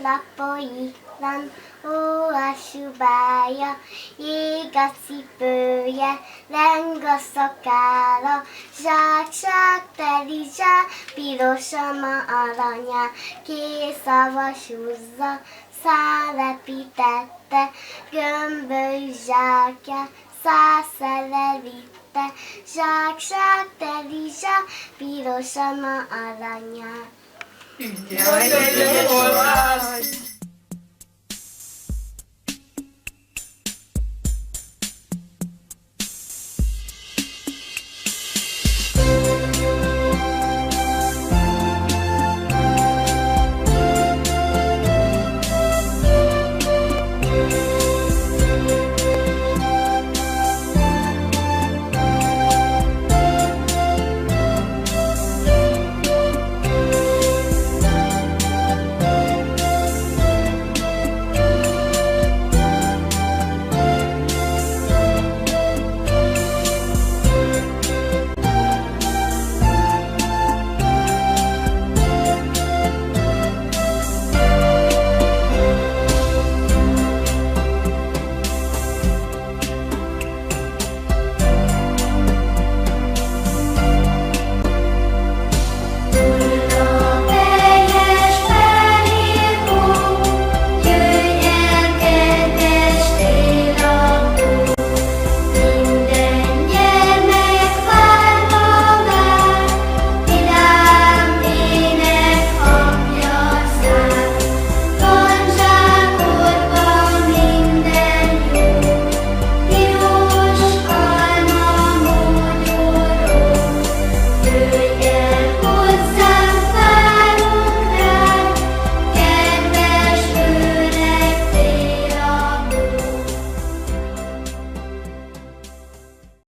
lapóilan, ó a subája, ég a cipője, leng a szakála, zsák teli zsák, piros a ma aranyá, kész a vasúzza, szálepítette, gömbölyű zsákját, szászele vitte, zsák teli zsák, piros a ma aranyá. Jaj, de jó volt!